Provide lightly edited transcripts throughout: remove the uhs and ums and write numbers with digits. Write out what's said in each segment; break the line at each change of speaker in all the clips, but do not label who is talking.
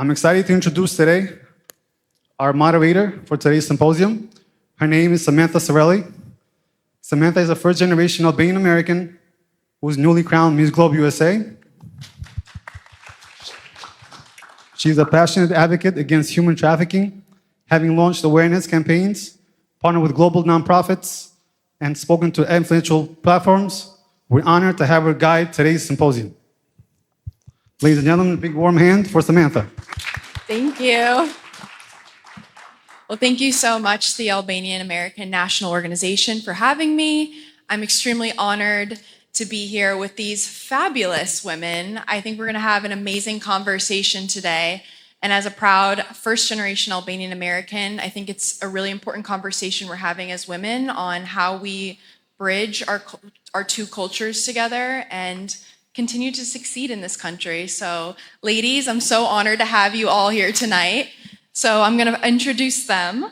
I'm excited to introduce today our moderator for today's symposium. Her name is Samantha Sorelli. Samantha is a first-generation Albanian American who was newly crowned Miss Globe USA. She's a passionate advocate against human trafficking, having launched awareness campaigns, partnered with global nonprofits, and spoken to influential platforms. We're honored to have her guide today's symposium. Ladies and gentlemen, a big warm hand for Samantha.
Thank you. Well, thank you so much to the Albanian American National Organization for having me. I'm extremely honored to be here with these fabulous women. I think we're going to have an amazing conversation today. And as a proud first-generation Albanian American, I think it's a really important conversation we're having as women on how we bridge our two cultures together and continue to succeed in this country. So, ladies, I'm so honored to have you all here tonight. So I'm going to introduce them.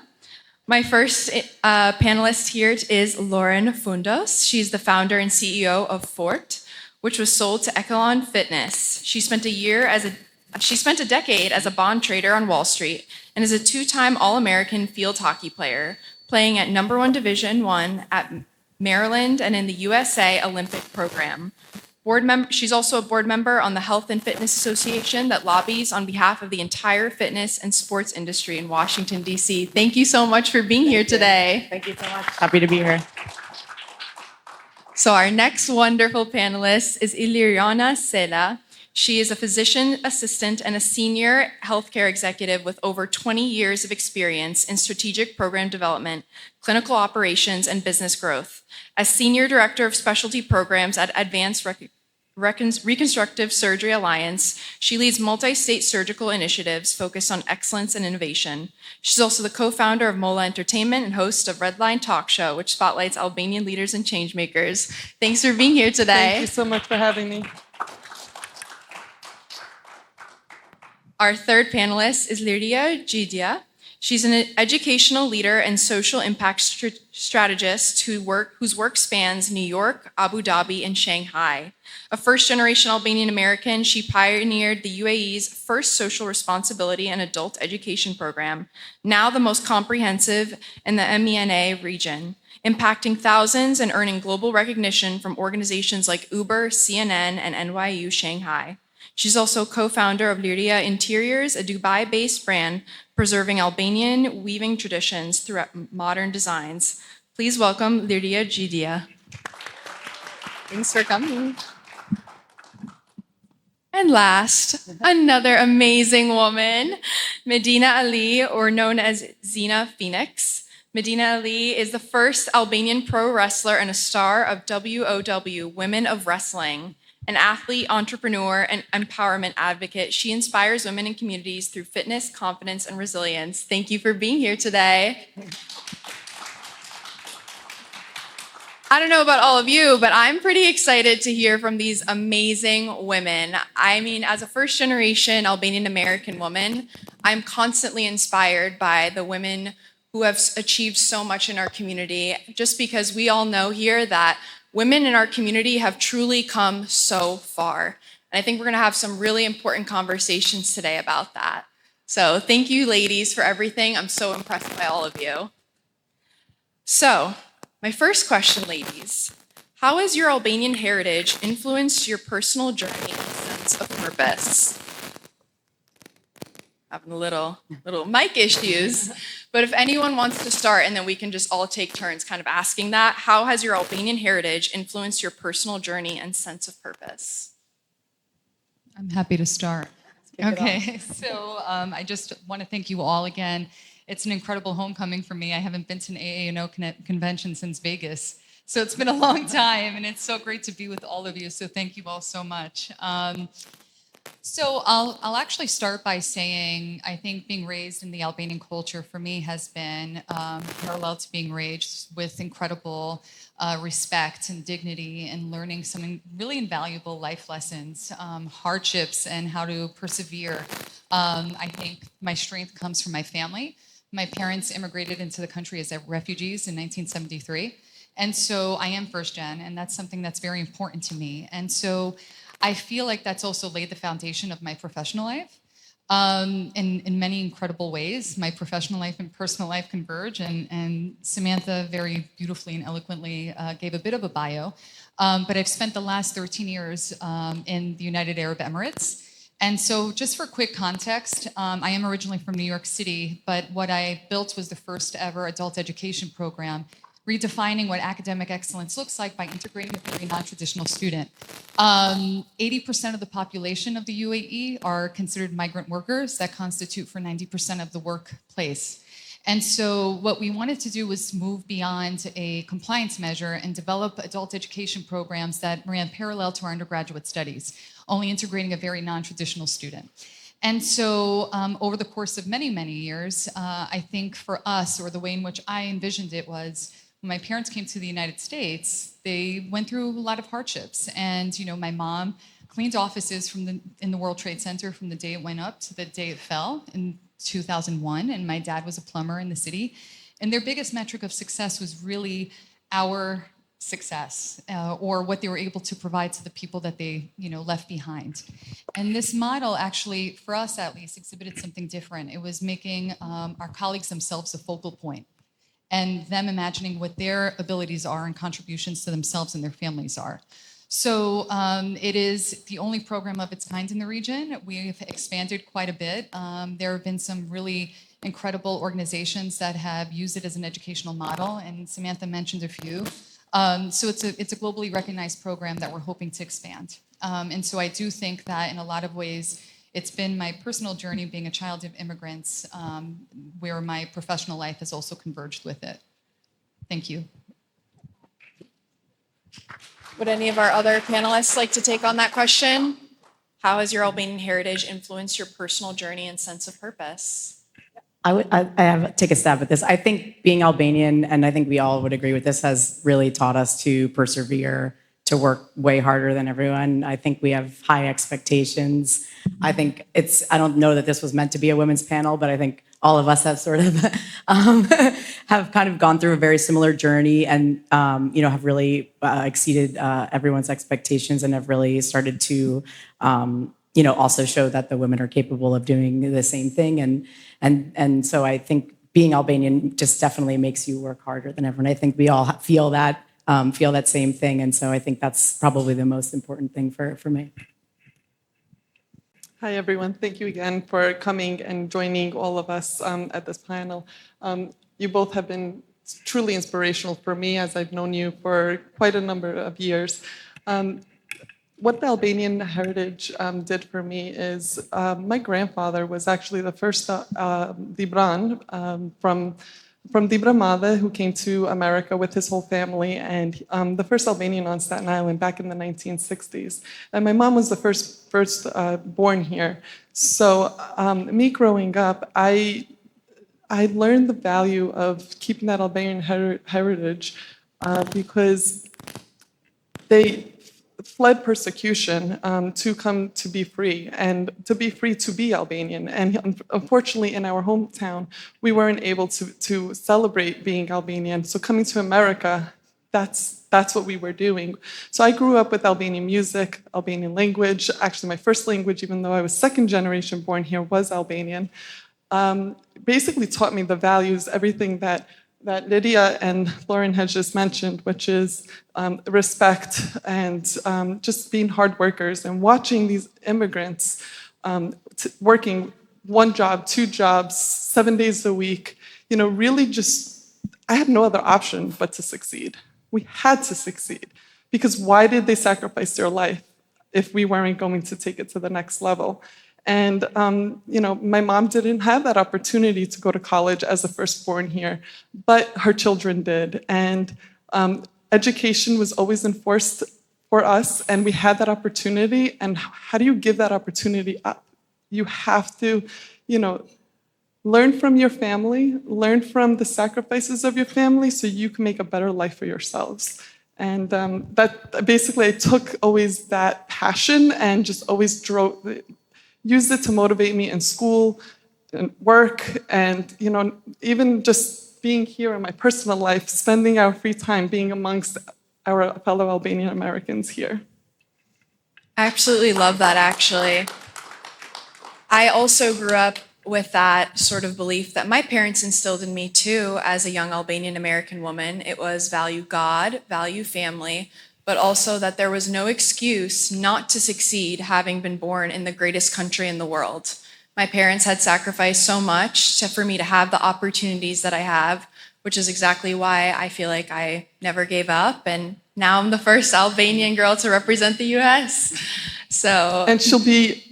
My first panelist here is Lauren Fundos. She's the founder and CEO of Fort, which was sold to Echelon Fitness. She spent a decade as a bond trader on Wall Street and is a two-time All-American field hockey player, playing at #1 Division I at Maryland and in the USA Olympic program. She's also a board member on the Health and Fitness Association that lobbies on behalf of the entire fitness and sports industry in Washington, D.C. Thank you so much for being here today.
Thank you so much. Happy to be here.
So our next wonderful panelist is Iliriana Sela. She is a physician assistant and a senior healthcare executive with over 20 years of experience in strategic program development, clinical operations, and business growth. As Senior Director of Specialty Programs at Advanced Reconstructive Surgery Alliance, she leads multi-state surgical initiatives focused on excellence and innovation. She's also the co-founder of Mola Entertainment and host of Redline Talk Show, which spotlights Albanian leaders and changemakers. Thanks for being here today.
Thank you so much for having me.
Our third panelist is Liria Gidia. She's an educational leader and social impact strategist whose work spans New York, Abu Dhabi, and Shanghai. A first-generation Albanian American, she pioneered the UAE's first social responsibility and adult education program, now the most comprehensive in the MENA region, impacting thousands and earning global recognition from organizations like Uber, CNN, and NYU Shanghai. She's also co-founder of Liria Interiors, a Dubai-based brand preserving Albanian weaving traditions through modern designs. Please welcome Liria Gidia. Thanks for coming. And last, another amazing woman, Medina Ali, or known as Zina Phoenix. Medina Ali is the first Albanian pro wrestler and a star of WOW, Women of Wrestling. An athlete, entrepreneur, and empowerment advocate, she inspires women and communities through fitness, confidence, and resilience. Thank you for being here today. I don't know about all of you, but I'm pretty excited to hear from these amazing women. I mean, as a first-generation Albanian American woman, I'm constantly inspired by the women who have achieved so much in our community, just because we all know here that women in our community have truly come so far. And I think we're going to have some really important conversations today about that. So thank you, ladies, for everything. I'm so impressed by all of you. So my first question, ladies, how has your Albanian heritage influenced your personal journey and sense of purpose? Having a little mic issues. But if anyone wants to start, and then we can just all take turns kind of asking that, how has your Albanian heritage influenced your personal journey and sense of purpose?
I'm happy to start. Okay, so I just want to thank you all again. It's an incredible homecoming for me. I haven't been to an AANO convention since Vegas, so it's been a long time, and it's so great to be with all of you, so thank you all so much. So I'll actually start by saying I think being raised in the Albanian culture for me has been parallel to being raised with incredible respect and dignity and learning some really invaluable life lessons, hardships, and how to persevere. I think my strength comes from my family. My parents immigrated into the country as refugees in 1973. And so I am first gen, and that's something that's very important to me. And so I feel like that's also laid the foundation of my professional life. in many incredible ways. My professional life and personal life converge, and Samantha very beautifully and eloquently gave a bit of a bio. But I've spent the last 13 years in the United Arab Emirates. And so just for quick context, I am originally from New York City, but what I built was the first ever adult education program, redefining what academic excellence looks like by integrating a very non-traditional student. 80% of the population of the UAE are considered migrant workers that constitute for 90% of the workplace. And so what we wanted to do was move beyond a compliance measure and develop adult education programs that ran parallel to our undergraduate studies, only integrating a very non-traditional student. And so over the course of many, many years, I think for us, or the way in which I envisioned it was, when my parents came to the United States, they went through a lot of hardships. And my mom cleaned offices in the World Trade Center from the day it went up to the day it fell in 2001, and my dad was a plumber in the city. And their biggest metric of success was really our success, or what they were able to provide to the people that they left behind. And this model actually, for us at least, exhibited something different. It was making our colleagues themselves a focal point, and them imagining what their abilities are and contributions to themselves and their families are. So it is the only program of its kind in the region. We've expanded quite a bit. There have been some really incredible organizations that have used it as an educational model, and Samantha mentioned a few. So it's a globally recognized program that we're hoping to expand. And so I do think that in a lot of ways, it's been my personal journey being a child of immigrants, where my professional life has also converged with it. Thank you.
Would any of our other panelists like to take on that question? How has your Albanian heritage influenced your personal journey and sense of purpose?
I have take a stab at this. I think being Albanian, and I think we all would agree with this, has really taught us to persevere, to work way harder than everyone. I think we have high expectations. I don't know that this was meant to be a women's panel, but I think all of us have sort of have kind of gone through a very similar journey, and have really exceeded everyone's expectations, and have really started to also show that the women are capable of doing the same thing. And so I think being Albanian just definitely makes you work harder than everyone. I think we all feel that same thing, and so I think that's probably the most important thing for me.
Hi, everyone. Thank you again for coming and joining all of us at this panel. You both have been truly inspirational for me, as I've known you for quite a number of years. What the Albanian heritage did for me is my grandfather was actually the first Dibran from Dibramade, who came to America with his whole family, and the first Albanian on Staten Island back in the 1960s. And my mom was the first born here. So me growing up, I learned the value of keeping that Albanian heritage because they fled persecution to come to be free, and to be free to be Albanian. And unfortunately, in our hometown, we weren't able to celebrate being Albanian. So coming to America, that's what we were doing. So I grew up with Albanian music, Albanian language. Actually, my first language, even though I was second generation born here, was Albanian. Basically taught me the values, everything that Lydia and Lauren had just mentioned, which is respect and just being hard workers, and watching these immigrants working one job, two jobs, 7 days a week, really I had no other option but to succeed. We had to succeed, because why did they sacrifice their life if we weren't going to take it to the next level? And, my mom didn't have that opportunity to go to college as a firstborn here, but her children did. And education was always enforced for us, and we had that opportunity. And how do you give that opportunity up? You have to, learn from your family, learn from the sacrifices of your family so you can make a better life for yourselves. And that basically, I took always that passion and just always used it to motivate me in school and work, and even just being here in my personal life, spending our free time being amongst our fellow Albanian Americans here.
I absolutely love that, actually. I also grew up with that sort of belief that my parents instilled in me too as a young Albanian American woman. It was value God, value family, but also that there was no excuse not to succeed having been born in the greatest country in the world. My parents had sacrificed so much for me to have the opportunities that I have, which is exactly why I feel like I never gave up. And now I'm the first Albanian girl to represent the US. So,
And she'll be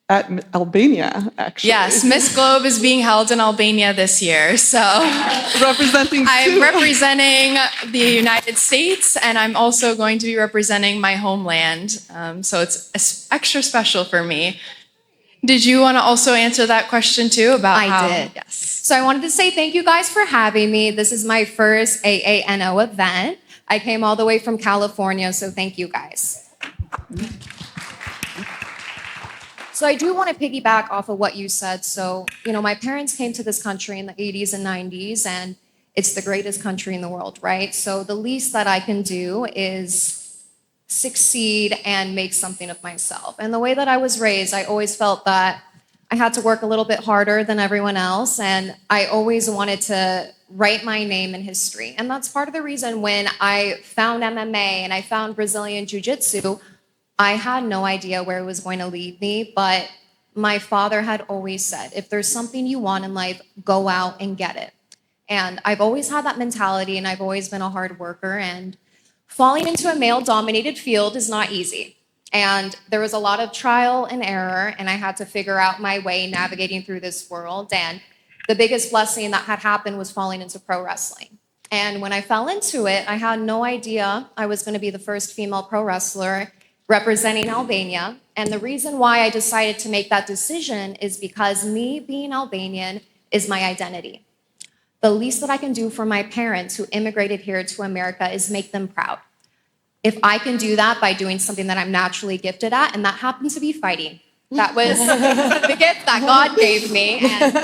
at Albania, actually.
yes, Miss Globe is being held in Albania this year. So
Representing
I'm
two.
representing the United States, and I'm also going to be representing my homeland. So it's extra special for me. Did you want to also answer that question too about how?
I did.
Yes.
So I wanted to say thank you guys for having me. This is my first AANO event. I came all the way from California, so thank you guys. So I do want to piggyback off of what you said. So, my parents came to this country in the 80s and 90s, and it's the greatest country in the world, right? So the least that I can do is succeed and make something of myself. And the way that I was raised, I always felt that I had to work a little bit harder than everyone else, and I always wanted to write my name in history. And that's part of the reason when I found MMA and I found Brazilian Jiu-Jitsu, I had no idea where it was going to lead me, but my father had always said, if there's something you want in life, go out and get it. And I've always had that mentality, and I've always been a hard worker, and falling into a male-dominated field is not easy. And there was a lot of trial and error, and I had to figure out my way navigating through this world. And the biggest blessing that had happened was falling into pro wrestling. And when I fell into it, I had no idea I was going to be the first female pro wrestler representing Albania. And the reason why I decided to make that decision is because me being Albanian is my identity. The least that I can do for my parents who immigrated here to America is make them proud. If I can do that by doing something that I'm naturally gifted at, and that happens to be fighting. That was the gift that God gave me. And,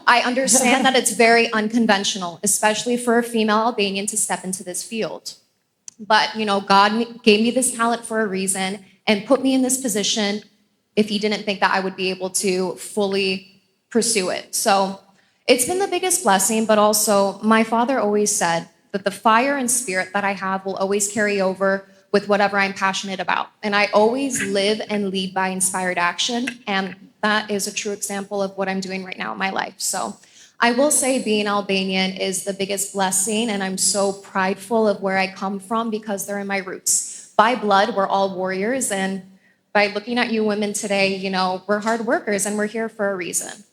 I understand that it's very unconventional, especially for a female Albanian to step into this field. But, God gave me this talent for a reason and put me in this position if he didn't think that I would be able to fully pursue it. So it's been the biggest blessing, but also my father always said that the fire and spirit that I have will always carry over with whatever I'm passionate about. And I always live and lead by inspired action. And that is a true example of what I'm doing right now in my life. So I will say being Albanian is the biggest blessing. And I'm so prideful of where I come from because they're in my roots. By blood, we're all warriors. And by looking at you women today, we're hard workers and we're here for a reason.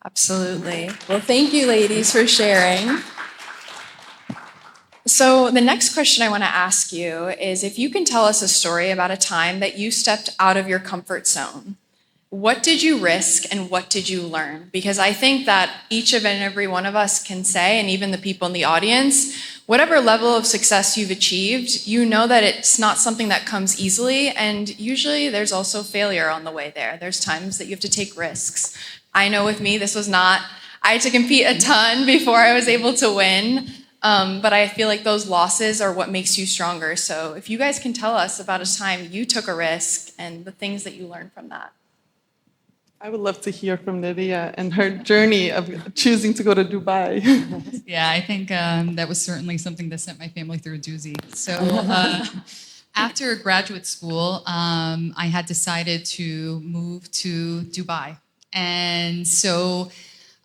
Absolutely. Well, thank you, ladies, for sharing. So the next question I want to ask you is if you can tell us a story about a time that you stepped out of your comfort zone. What did you risk and what did you learn? Because I think that each and every one of us can say, and even the people in the audience, whatever level of success you've achieved, you know that it's not something that comes easily, and usually there's also failure on the way there. There's times that you have to take risks. I know with me, this was not, I had to compete a ton before I was able to win. But I feel like those losses are what makes you stronger. So if you guys can tell us about a time you took a risk and the things that you learned from that.
I would love to hear from Nydia and her journey of choosing to go to Dubai.
Yeah, I think that was certainly something that sent my family through a doozy. So after graduate school, I had decided to move to Dubai. And so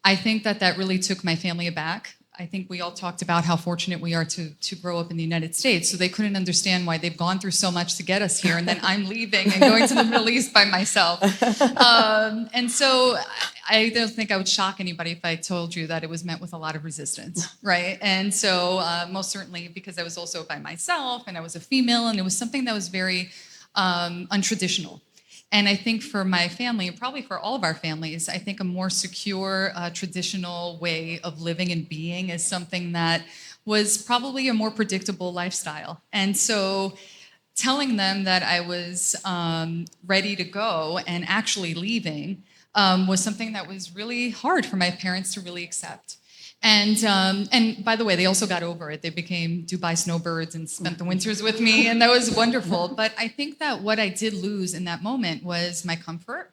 I think that really took my family aback. I think we all talked about how fortunate we are to grow up in the United States. So they couldn't understand why they've gone through so much to get us here. And then I'm leaving and going to the Middle East by myself. And so I don't think I would shock anybody if I told you that it was met with a lot of resistance, right? And so most certainly because I was also by myself and I was a female and it was something that was very untraditional. And I think for my family, and probably for all of our families, I think a more secure, traditional way of living and being is something that was probably a more predictable lifestyle. And so telling them that I was ready to go and actually leaving was something that was really hard for my parents to really accept. And by the way, they also got over it. They became Dubai snowbirds and spent the winters with me, and that was wonderful. But I think that what I did lose in that moment was my comfort,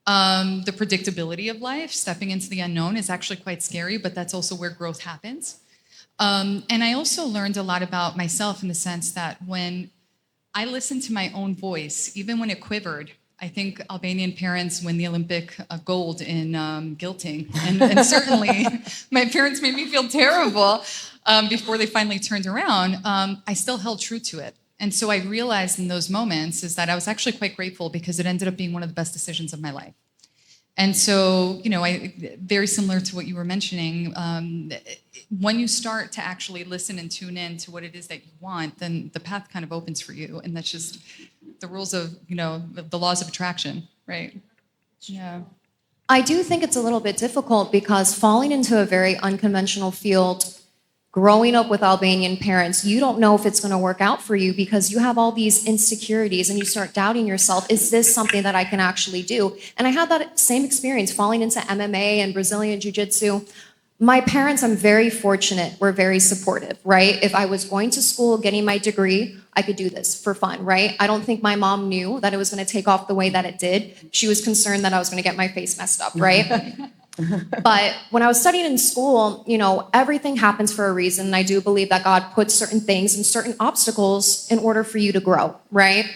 The predictability of life, stepping into the unknown, is actually quite scary, but that's also where growth happens. And I also learned a lot about myself in the sense that when I listened to my own voice, even when it quivered. I think Albanian parents win the Olympic gold in guilting. And certainly my parents made me feel terrible before they finally turned around. I still held true to it. And so I realized in those moments is that I was actually quite grateful because it ended up being one of the best decisions of my life. And so, very similar to what you were mentioning, when you start to actually listen and tune in to what it is that you want, then the path kind of opens for you. And that's just the rules of, the laws of attraction, right? Yeah.
I do think it's a little bit difficult because falling into a very unconventional field, growing up with Albanian parents, you don't know if it's going to work out for you because you have all these insecurities and you start doubting yourself. Is this something that I can actually do? And I had that same experience falling into MMA and Brazilian Jiu-Jitsu. My parents, I'm very fortunate, were very supportive, right? If I was going to school, getting my degree, I could do this for fun, right? I don't think my mom knew that it was going to take off the way that it did. She was concerned that I was going to get my face messed up, right? But when I was studying in school, everything happens for a reason. And I do believe that God puts certain things and certain obstacles in order for you to grow, right?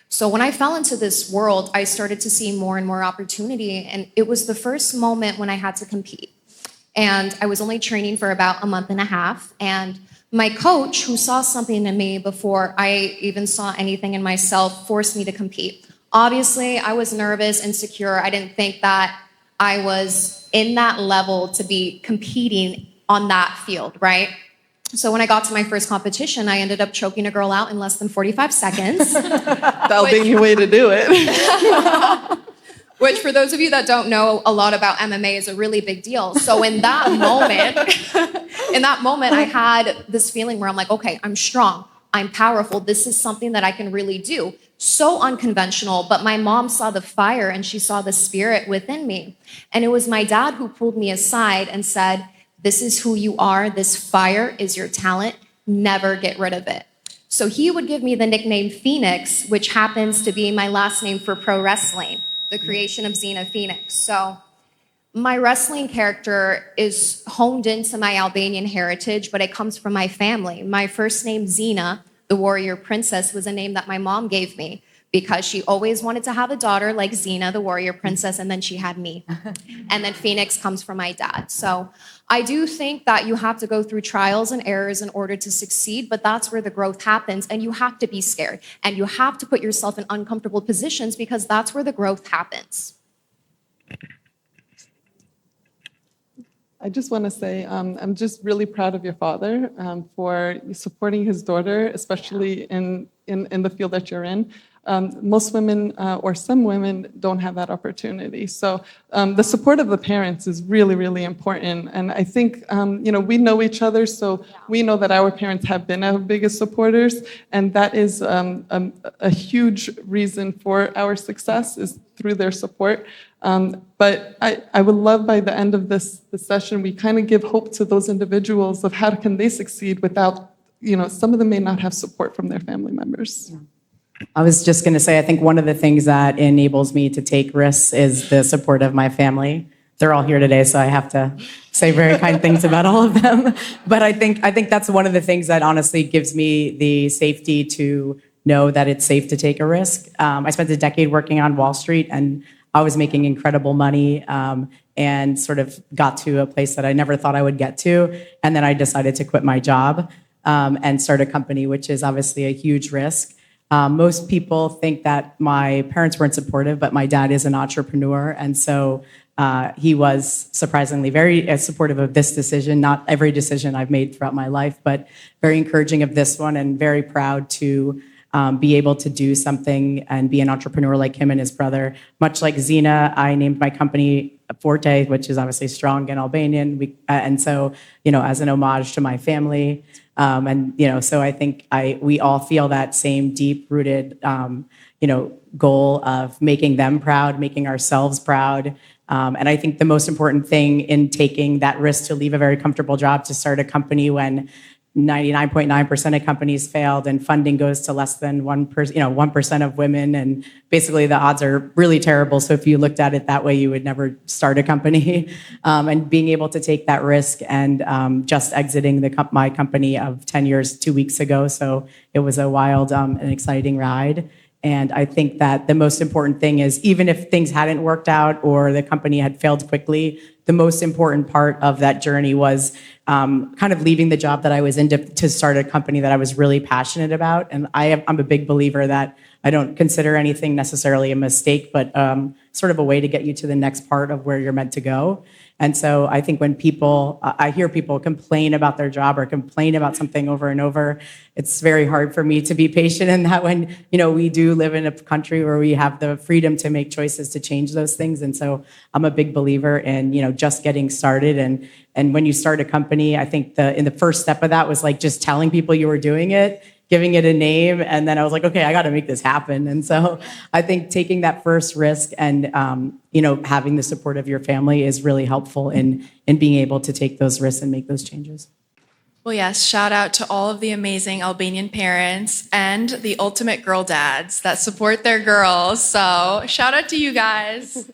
So when I fell into this world, I started to see more and more opportunity. And it was the first moment when I had to compete. And I was only training for about a month and a half. And my coach, who saw something in me before I even saw anything in myself, forced me to compete. Obviously, I was nervous, insecure. I didn't think that I was in that level to be competing on that field, right? So when I got to my first competition, I ended up choking a girl out in less than 45 seconds.
The Albanian way to do it.
Which, for those of you that don't know a lot about MMA, is a really big deal. So in that moment, I had this feeling where I'm like, okay, I'm strong, I'm powerful. This is something that I can really do. So unconventional, but my mom saw the fire and she saw the spirit within me. And it was my dad who pulled me aside and said, this is who you are. This fire is your talent. Never get rid of it. So he would give me the nickname Phoenix, which happens to be my last name for pro wrestling, the creation of Xena Phoenix. So my wrestling character is honed into my Albanian heritage, but it comes from my family. My first name, Xena, the warrior princess, was a name that my mom gave me because she always wanted to have a daughter like Xena, the warrior princess, and then she had me. And then Phoenix comes from my dad. So I do think that you have to go through trials and errors in order to succeed, but that's where the growth happens. And you have to be scared. And you have to put yourself in uncomfortable positions because that's where the growth happens.
I just want to say I'm just really proud of your father for supporting his daughter, especially in the field that you're in. Most women or some women don't have that opportunity. So the support of the parents is really, really important. And I think, we know each other, so we know that our parents have been our biggest supporters. And that is a huge reason for our success is through their support. But I would love by the end of this session, we kind of give hope to those individuals of how can they succeed without, some of them may not have support from their family members.
I was just going to say, I think one of the things that enables me to take risks is the support of my family. They're all here today, so I have to say very kind things about all of them. But I think that's one of the things that honestly gives me the safety to know that it's safe to take a risk. I spent a decade working on Wall Street, and I was making incredible money and sort of got to a place that I never thought I would get to. And then I decided to quit my job and start a company, which is obviously a huge risk. Most people think that my parents weren't supportive, but my dad is an entrepreneur. And so he was surprisingly very supportive of this decision, not every decision I've made throughout my life, but very encouraging of this one and very proud to be able to do something and be an entrepreneur like him and his brother. Much like Xena, I named my company Forte, which is obviously strong in Albanian. And so, as an homage to my family. So I think we all feel that same deep-rooted, goal of making them proud, making ourselves proud. And I think the most important thing in taking that risk to leave a very comfortable job to start a company when 99.9% of companies failed, and funding goes to less than 1% of women, and basically the odds are really terrible. So if you looked at it that way, you would never start a company. And being able to take that risk and just exiting my company of 10 years 2 weeks ago, so it was a wild and exciting ride. And I think that the most important thing is, even if things hadn't worked out or the company had failed quickly, the most important part of that journey was kind of leaving the job that I was in to start a company that I was really passionate about. And I'm a big believer that I don't consider anything necessarily a mistake, but sort of a way to get you to the next part of where you're meant to go. And so I think when I hear people complain about their job or complain about something over and over, it's very hard for me to be patient in that, when, we do live in a country where we have the freedom to make choices to change those things. And so I'm a big believer in, just getting started. And when you start a company, I think in the first step of that was like just telling people you were doing it, giving it a name, and then I was like, okay, I got to make this happen. And so I think taking that first risk and having the support of your family is really helpful in being able to take those risks and make those changes.
Well, yes, shout out to all of the amazing Albanian parents and the ultimate girl dads that support their girls. So shout out to you guys.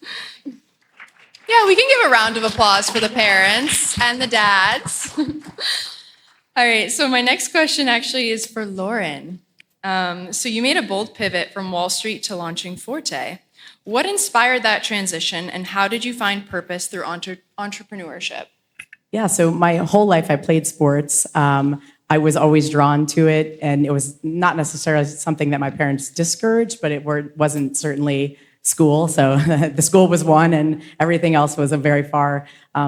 Yeah, we can give a round of applause for the parents and the dads. All right, so my next question actually is for Lauren. So you made a bold pivot from Wall Street to launching Forte. What inspired that transition, and how did you find purpose through entrepreneurship?
Yeah, so my whole life I played sports. I was always drawn to it, and it was not necessarily something that my parents discouraged, but it wasn't certainly school. So the school was one, and everything else was a very far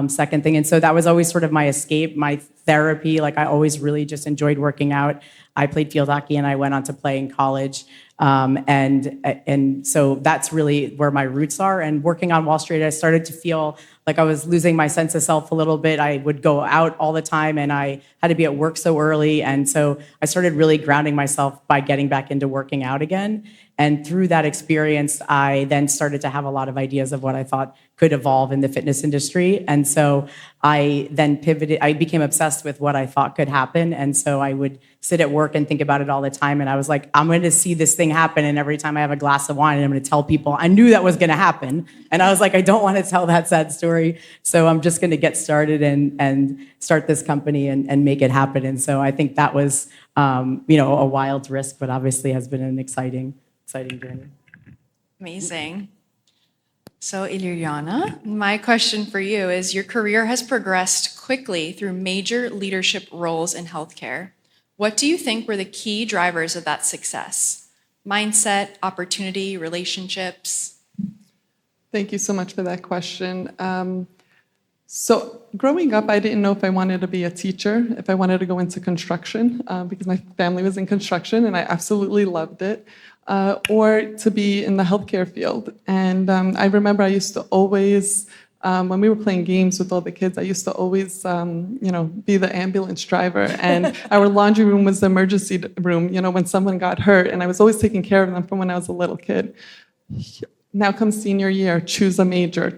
second thing. And so that was always sort of my escape, my therapy. Like, I always really just enjoyed working out. I played field hockey, and I went on to play in college. And so that's really where my roots are. And working on Wall Street, I started to feel like I was losing my sense of self a little bit. I would go out all the time, and I had to be at work so early. And so I started really grounding myself by getting back into working out again. And through that experience, I then started to have a lot of ideas of what I thought could evolve in the fitness industry. And so I then pivoted. I became obsessed with what I thought could happen. And so I would sit at work and think about it all the time. And I was like, I'm going to see this thing happen. And every time I have a glass of wine, I'm going to tell people, I knew that was going to happen. And I was like, I don't want to tell that sad story. So I'm just going to get started and start this company and make it happen. And so I think that was, a wild risk, but obviously has been an exciting journey.
Amazing. So Ilyana, my question for you is, your career has progressed quickly through major leadership roles in healthcare. What do you think were the key drivers of that success? Mindset, opportunity, relationships?
Thank you so much for that question. So growing up, I didn't know if I wanted to be a teacher, if I wanted to go into construction, because my family was in construction and I absolutely loved it, or to be in the healthcare field. And I remember I used to always, when we were playing games with all the kids, I used to always, be the ambulance driver. And our laundry room was the emergency room, when someone got hurt. And I was always taking care of them from when I was a little kid. Now comes senior year, choose a major.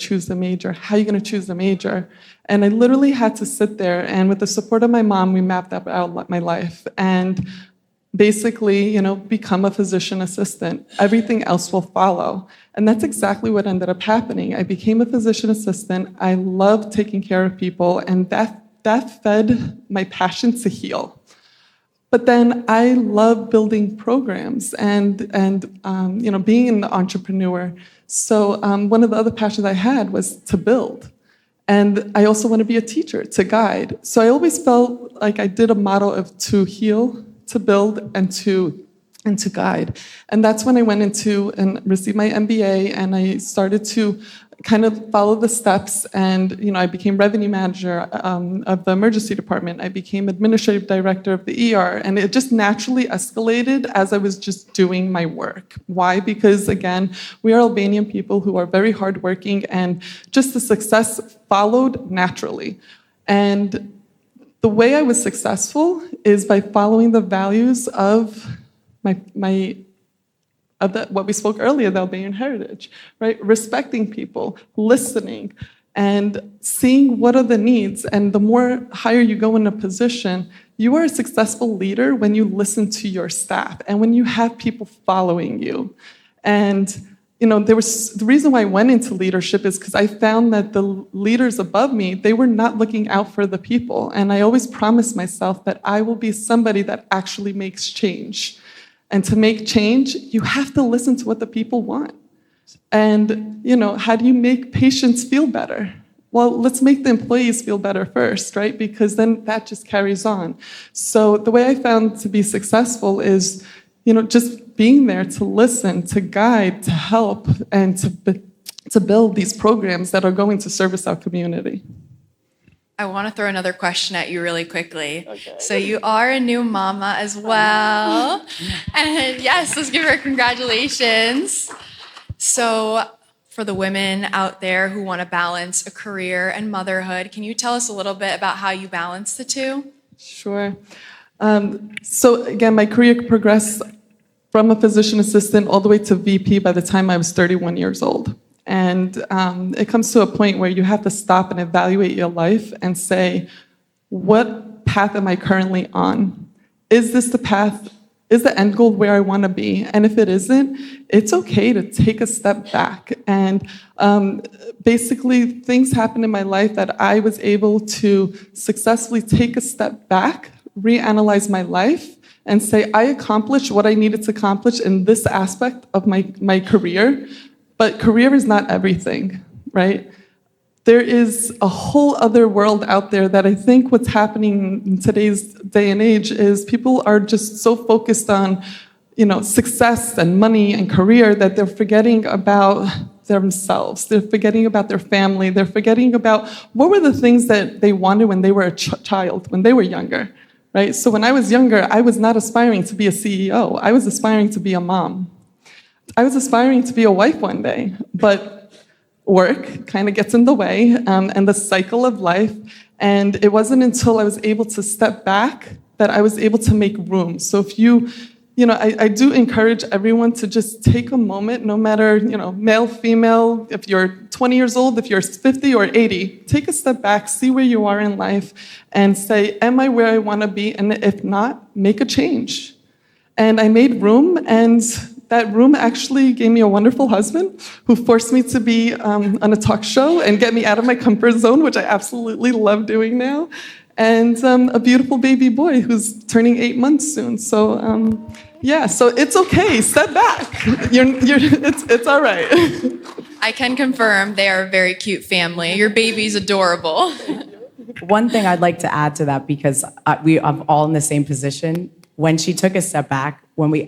How are you going to choose a major? And I literally had to sit there, and with the support of my mom, we mapped out my life. And basically, become a physician assistant. Everything else will follow. And that's exactly what ended up happening. I became a physician assistant. I loved taking care of people, and that fed my passion to heal. But then I love building programs and being an entrepreneur. So one of the other passions I had was to build. And I also want to be a teacher, to guide. So I always felt like I did a model of to heal, to build, and to guide. And that's when I went into and received my MBA, and I started to kind of follow the steps. And I became revenue manager of the emergency department. I became administrative director of the ER, and it just naturally escalated as I was just doing my work. Why? Because again, we are Albanian people who are very hardworking, and just the success followed naturally. And the way I was successful is by following the values of what we spoke earlier, the Albanian heritage, right? Respecting people, listening, and seeing what are the needs. And the more higher you go in a position, you are a successful leader when you listen to your staff and when you have people following you. And the reason why I went into leadership is because I found that the leaders above me, they were not looking out for the people. And I always promised myself that I will be somebody that actually makes change. And to make change, you have to listen to what the people want. And, how do you make patients feel better? Well, let's make the employees feel better first, right? Because then that just carries on. So the way I found to be successful is, just being there to listen, to guide, to help, and to build these programs that are going to service our community.
I want to throw another question at you really quickly. Okay. So you are a new mama as well. And yes, let's give her congratulations. So for the women out there who want to balance a career and motherhood, can you tell us a little bit about how you balance the two? Sure. So again, my career progressed from a physician assistant all the way to VP by the time I was 31 years old. And it comes to a point where you have to stop and evaluate your life and say, what path am I currently on? Is this the path? Is the end goal where I want to be? And if it isn't, it's okay to take a step back. And basically, things happened in my life that I was able to successfully take a step back, reanalyze my life, and say, I accomplished what I needed to accomplish in this aspect of my career, but career is not everything, right? There is a whole other world out there that I think what's happening in today's day and age is people are just so focused on, success and money and career that they're forgetting about themselves. They're forgetting about their family. They're forgetting about what were the things that they wanted when they were a child, when they were younger. Right? So when I was younger, I was not aspiring to be a CEO. I was aspiring to be a mom. I was aspiring to be a wife one day, but work kind of gets in the way, and the cycle of life. And it wasn't until I was able to step back that I was able to make room. So if I do encourage everyone to just take a moment, no matter, male, female, if you're 20 years old, if you're 50 or 80, take a step back, see where you are in life, and say, am I where I want to be? And if not, make a change. And I made room, and that room actually gave me a wonderful husband who forced me to be on a talk show and get me out of my comfort zone, which I absolutely love doing now. And a beautiful baby boy who's turning 8 months soon. So so it's okay. Step back. It's all right. I can confirm they are a very cute family. Your baby's adorable.
One thing I'd like to add to that, because we are all in the same position. When she took a step back,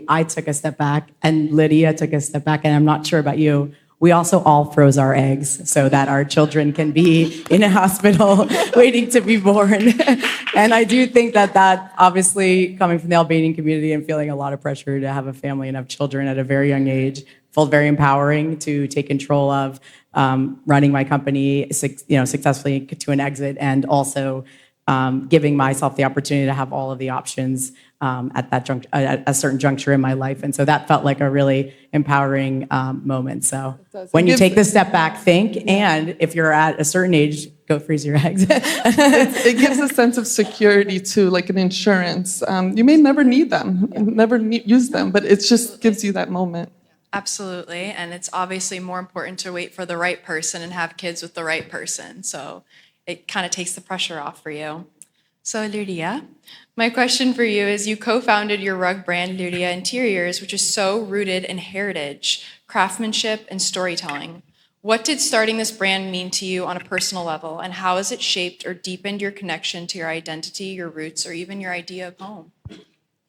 I took a step back, and Lydia took a step back, and I'm not sure about you, we also all froze our eggs so that our children can be in a hospital waiting to be born. And I do think that obviously, coming from the Albanian community and feeling a lot of pressure to have a family and have children at a very young age, felt very empowering to take control of running my company, successfully to an exit, and also giving myself the opportunity to have all of the options at a certain juncture in my life. And so that felt like a really empowering moment. So when you take the step back, think, and if you're at a certain age, go freeze your eggs.
It gives a sense of security too, like an insurance. You may never need them, use them, but it just gives you that moment.
Absolutely. And it's obviously more important to wait for the right person and have kids with the right person. So it kind of takes the pressure off for you. So Lydia, my question for you is, you co-founded your rug brand, Lydia Interiors, which is so rooted in heritage, craftsmanship, and storytelling. What did starting this brand mean to you on a personal level, and how has it shaped or deepened your connection to your identity, your roots, or even your idea of home?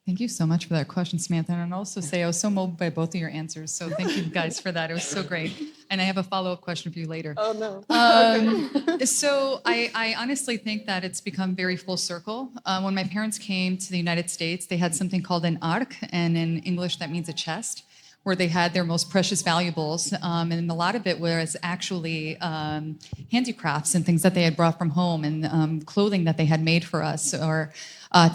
Thank you so much for that question, Samantha. And I'll also say I was so moved by both of your answers. So thank you guys for that. It was so great. And I have a follow-up question for you later.
Oh, no.
So I honestly think that it's become very full circle. When my parents came to the United States, they had something called an ark, and in English that means a chest, where they had their most precious valuables. And a lot of it was actually handicrafts and things that they had brought from home, and clothing that they had made for us, or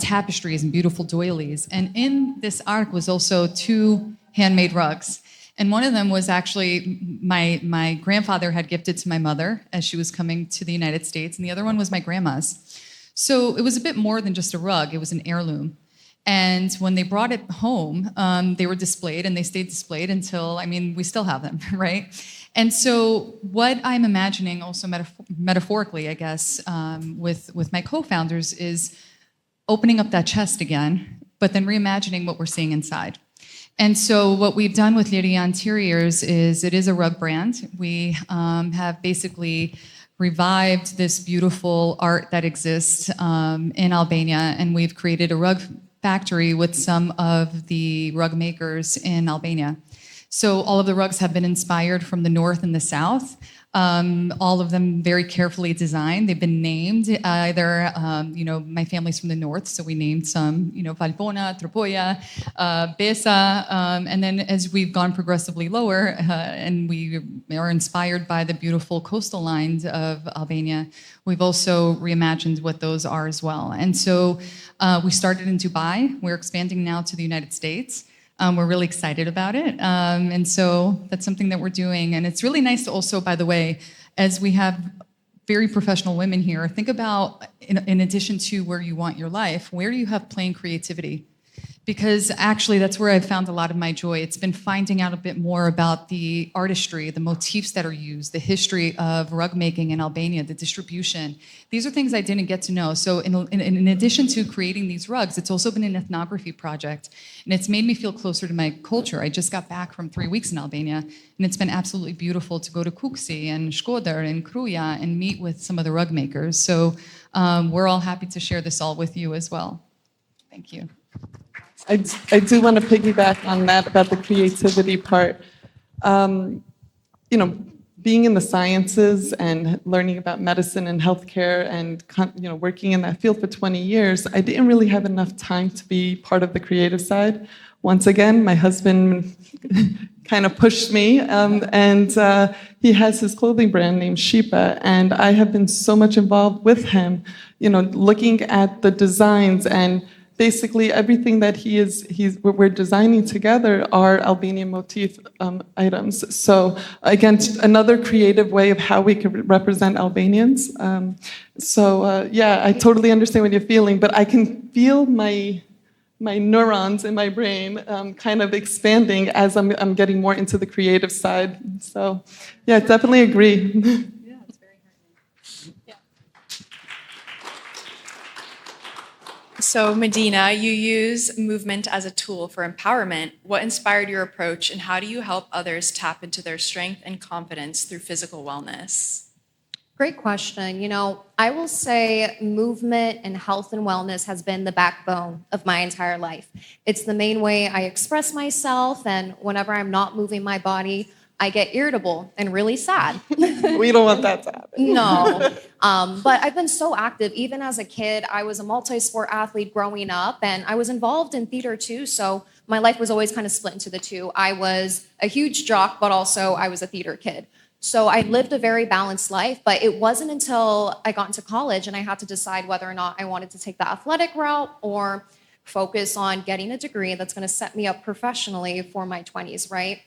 tapestries and beautiful doilies. And in this ark was also 2 handmade rugs. And one of them was actually my grandfather had gifted to my mother as she was coming to the United States, and the other one was my grandma's. So it was a bit more than just a rug, it was an heirloom. And when they brought it home, they were displayed and they stayed displayed until, I mean, we still have them, right? And so what I'm imagining also metaphorically, I guess, with my co-founders is opening up that chest again, but then reimagining what we're seeing inside. And so what we've done with Liria Interiors is it is a rug brand. We have basically revived this beautiful art that exists in Albania, and we've created a rug factory with some of the rug makers in Albania. So all of the rugs have been inspired from the north and the south. All of them very carefully designed. They've been named either, my family's from the north, so we named some, Valpona, Tropoja, Besa, and then as we've gone progressively lower, and we are inspired by the beautiful coastal lines of Albania, we've also reimagined what those are as well. And so we started in Dubai. We're expanding now to the United States. We're really excited about it. And so that's something that we're doing. And it's really nice to also, by the way, as we have very professional women here, think about, in addition to where you want your life, where do you have plain creativity? Because actually that's where I've found a lot of my joy. It's been finding out a bit more about the artistry, the motifs that are used, the history of rug making in Albania, the distribution. These are things I didn't get to know. So in addition to creating these rugs, it's also been an ethnography project. And it's made me feel closer to my culture. I just got back from 3 weeks in Albania, and it's been absolutely beautiful to go to Kuksi and Shkodër and Kruja and meet with some of the rug makers. So we're all happy to share this all with you as well. Thank you.
I do want to piggyback on that about the creativity part. Being in the sciences and learning about medicine and healthcare and working in that field for 20 years, I didn't really have enough time to be part of the creative side. Once again, my husband kind of pushed me, and he has his clothing brand named Shipa, and I have been so much involved with him, looking at the designs and basically everything that we're designing together are Albanian motif items. So again, another creative way of how we can represent Albanians. I totally understand what you're feeling, but I can feel my neurons in my brain kind of expanding as I'm getting more into the creative side. So yeah, definitely agree.
So Medina, you use movement as a tool for empowerment. What inspired your approach, and how do you help others tap into their strength and confidence through physical wellness?
Great question. I will say movement and health and wellness has been the backbone of my entire life. It's the main way I express myself, and whenever I'm not moving my body, I get irritable and really sad.
We don't want that to happen.
No. But I've been so active. Even as a kid, I was a multi-sport athlete growing up, and I was involved in theater too. So my life was always kind of split into the two. I was a huge jock, but also I was a theater kid. So I lived a very balanced life, but it wasn't until I got into college and I had to decide whether or not I wanted to take the athletic route or focus on getting a degree that's going to set me up professionally for my 20s, right?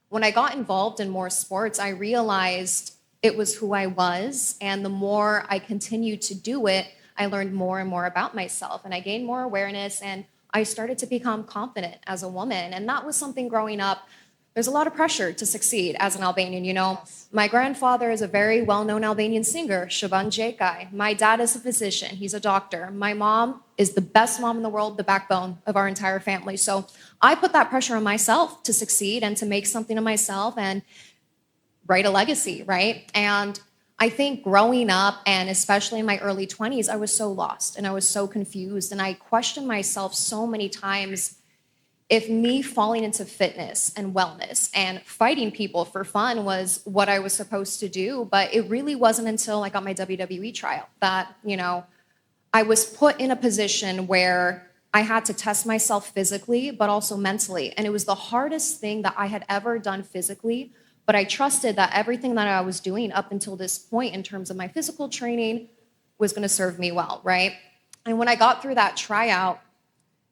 When I got involved in more sports, I realized it was who I was, and the more I continued to do it, I learned more and more about myself, and I gained more awareness, and I started to become confident as a woman, and that was something growing up. There's a lot of pressure to succeed as an Albanian, My grandfather is a very well-known Albanian singer, Shaban Jekai. My dad is a physician, he's a doctor. My mom is the best mom in the world, the backbone of our entire family. So I put that pressure on myself to succeed and to make something of myself and write a legacy, right? And I think growing up, and especially in my early 20s, I was so lost and I was so confused, and I questioned myself so many times if me falling into fitness and wellness and fighting people for fun was what I was supposed to do. But it really wasn't until I got my WWE tryout that, I was put in a position where I had to test myself physically, but also mentally. And it was the hardest thing that I had ever done physically. But I trusted that everything that I was doing up until this point in terms of my physical training was going to serve me well, right? And when I got through that tryout,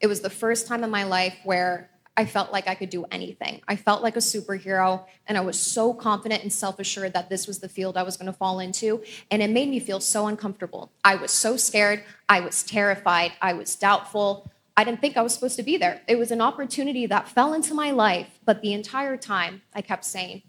it was the first time in my life where I felt like I could do anything. I felt like a superhero, and I was so confident and self-assured that this was the field I was going to fall into, and it made me feel so uncomfortable. I was so scared, I was terrified, I was doubtful. I didn't think I was supposed to be there. It was an opportunity that fell into my life, but the entire time I kept saying,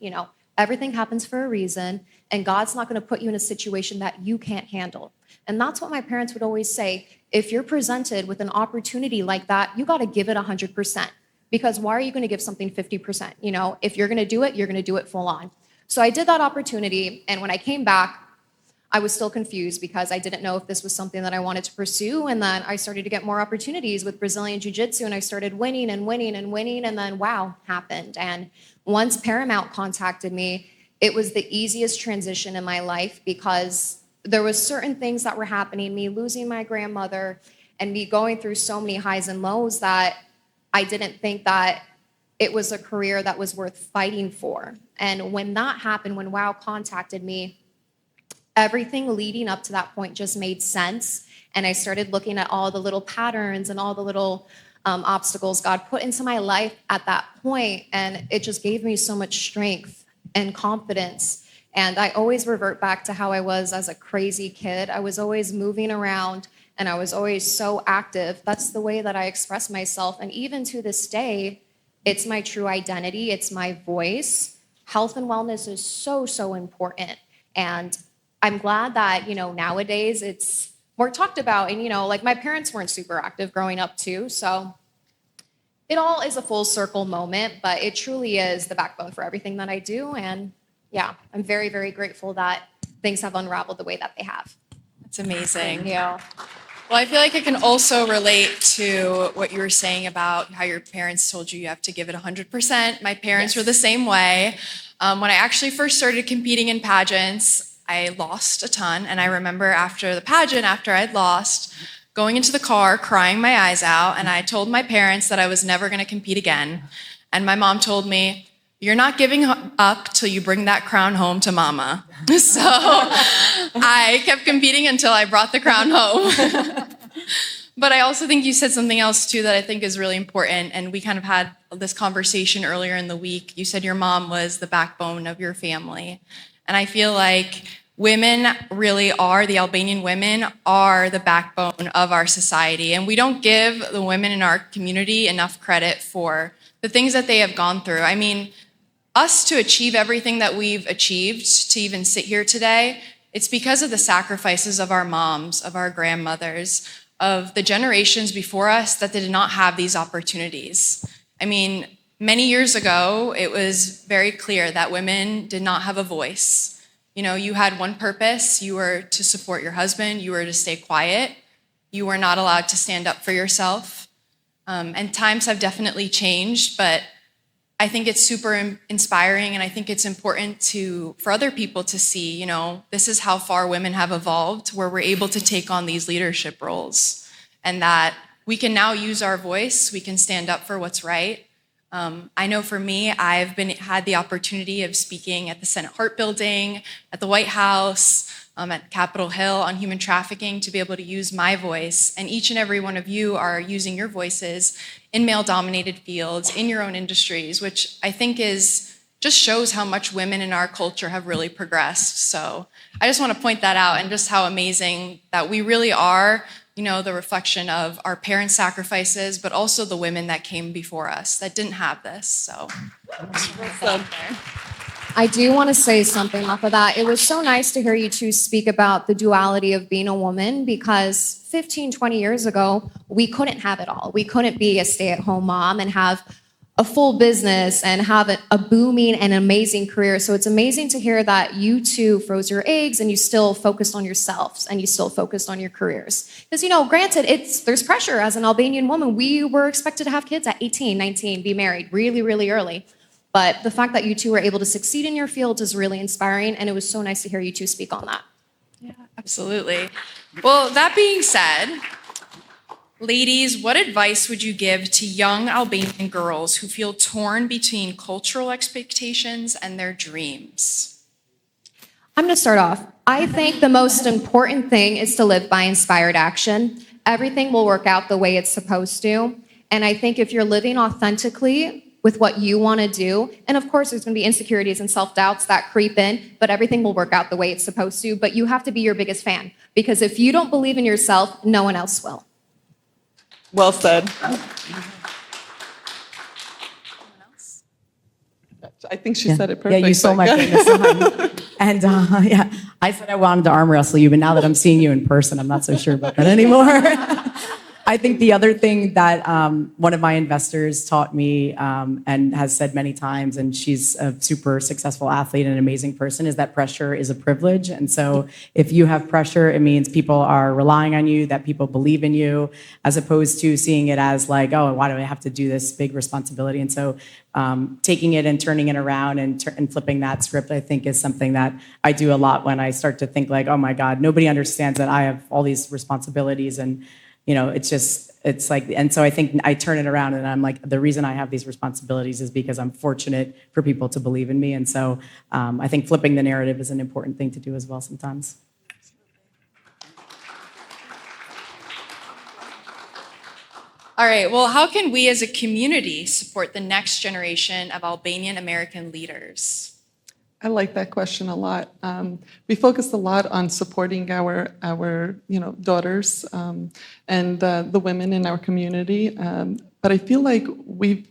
everything happens for a reason, and God's not going to put you in a situation that you can't handle. And that's what my parents would always say. If you're presented with an opportunity like that, you got to give it 100%. Because why are you going to give something 50%? If you're going to do it, you're going to do it full on. So I did that opportunity, and when I came back, I was still confused because I didn't know if this was something that I wanted to pursue. And then I started to get more opportunities with Brazilian Jiu-Jitsu, and I started winning and winning and winning, and then wow, happened. And once Paramount contacted me, it was the easiest transition in my life because there was certain things that were happening, me losing my grandmother and me going through so many highs and lows that I didn't think that it was a career that was worth fighting for. And when that happened, when WOW contacted me, everything leading up to that point just made sense. And I started looking at all the little patterns and all the little obstacles God put into my life at that point, and it just gave me so much strength and confidence. And I always revert back to how I was as a crazy kid. I was always moving around, and I was always so active. That's the way that I express myself. And even to this day, it's my true identity. It's my voice. Health and wellness is so, so important. And I'm glad that, nowadays it's more talked about. And, like my parents weren't super active growing up too. So it all is a full circle moment, but it truly is the backbone for everything that I do. And yeah, I'm very, very grateful that things have unraveled the way that they have.
That's amazing.
Thank you.
Well, I feel like I can also relate to what you were saying about how your parents told you have to give it 100%. My parents were the same way. When I actually first started competing in pageants, I lost a ton. And I remember after the pageant, after I'd lost, going into the car, crying my eyes out. And I told my parents that I was never going to compete again. And my mom told me, "You're not giving up till you bring that crown home to mama." So I kept competing until I brought the crown home. But I also think you said something else too that I think is really important. And we kind of had this conversation earlier in the week. You said your mom was the backbone of your family. And I feel like women really are, the Albanian women are the backbone of our society. And we don't give the women in our community enough credit for the things that they have gone through. I mean, us to achieve everything that we've achieved, to even sit here today, it's because of the sacrifices of our moms, of our grandmothers, of the generations before us that did not have these opportunities. I mean, many years ago, it was very clear that women did not have a voice. You had one purpose. You were to support your husband. You were to stay quiet. You were not allowed to stand up for yourself. And times have definitely changed, but I think it's super inspiring, and I think it's important for other people to see, this is how far women have evolved, where we're able to take on these leadership roles, and that we can now use our voice, we can stand up for what's right. I know for me, I've had the opportunity of speaking at the Senate Hart Building, at the White House, at Capitol Hill on human trafficking, to be able to use my voice. And each and every one of you are using your voices in male-dominated fields, in your own industries, which I think just shows how much women in our culture have really progressed. So I just want to point that out, and just how amazing that we really are, the reflection of our parents' sacrifices, but also the women that came before us that didn't have this. So
I do want to say something off of that. It was so nice to hear you two speak about the duality of being a woman, because 15, 20 years ago, we couldn't have it all. We couldn't be a stay-at-home mom and have a full business and have a booming and amazing career. So it's amazing to hear that you two froze your eggs and you still focused on yourselves and you still focused on your careers. Because, granted, there's pressure as an Albanian woman. We were expected to have kids at 18, 19, be married really, really early. But the fact that you two were able to succeed in your fields is really inspiring, and it was so nice to hear you two speak on that.
yeah, absolutely. Well, that being said, ladies, what advice would you give to young Albanian girls who feel torn between cultural expectations and their dreams?
I'm going to start off. I think the most important thing is to live by inspired action. Everything will work out the way it's supposed to. And I think if you're living authentically with what you want to do, and of course there's going to be insecurities and self-doubts that creep in, but everything will work out the way it's supposed to. But you have to be your biggest fan, because if you don't believe in yourself, no one else will.
Well said. I think she said it perfect.
Yeah, you stole my famous line. And yeah, I said I wanted to arm wrestle you, but now that I'm seeing you in person, I'm not so sure about that anymore. I think the other thing that one of my investors taught me and has said many times, and she's a super successful athlete and an amazing person, is that pressure is a privilege. And so if you have pressure, it means people are relying on you, that people believe in you, as opposed to seeing it as like, oh, why do I have to do this big responsibility? And so taking it and turning it around and flipping that script, I think, is something that I do a lot when I start to think like, oh my God, nobody understands that I have all these responsibilities. And it's like, and so I think I turn it around and I'm like, the reason I have these responsibilities is because I'm fortunate for people to believe in me. And so I think flipping the narrative is an important thing to do as well sometimes.
All right, well, how can we as a community support the next generation of Albanian American leaders?
I like that question a lot. We focused a lot on supporting our daughters and the women in our community, but I feel like we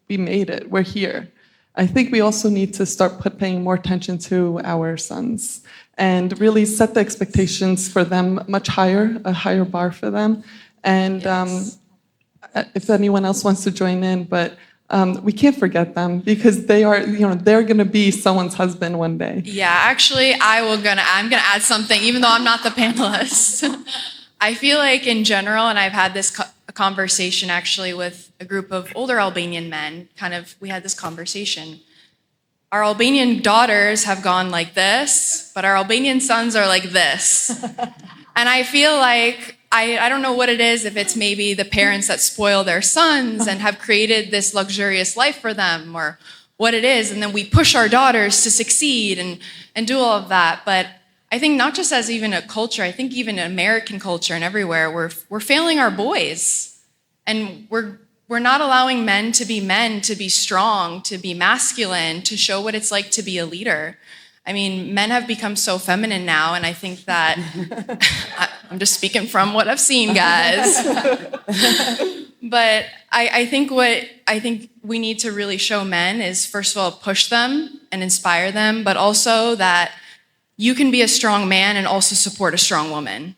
made it. We're here. I think we also need to start paying more attention to our sons and really set the expectations for them much higher, a higher bar for them. And if anyone else wants to join in, but we can't forget them, because they are, they're going to be someone's husband one day.
Yeah, actually, I'm gonna add something, even though I'm not the panelist. I feel like in general, and I've had this conversation actually with a group of older Albanian men, we had this conversation. Our Albanian daughters have gone like this, but our Albanian sons are like this. And I feel like, I don't know what it is, if it's maybe the parents that spoil their sons and have created this luxurious life for them, or what it is, and then we push our daughters to succeed and do all of that. But I think not just as even a culture, I think even in American culture and everywhere, we're failing our boys. And we're not allowing men, to be strong, to be masculine, to show what it's like to be a leader. I mean, men have become so feminine now, and I think that, I'm just speaking from what I've seen, guys. But I think we need to really show men is, first of all, push them and inspire them, but also that you can be a strong man and also support a strong woman,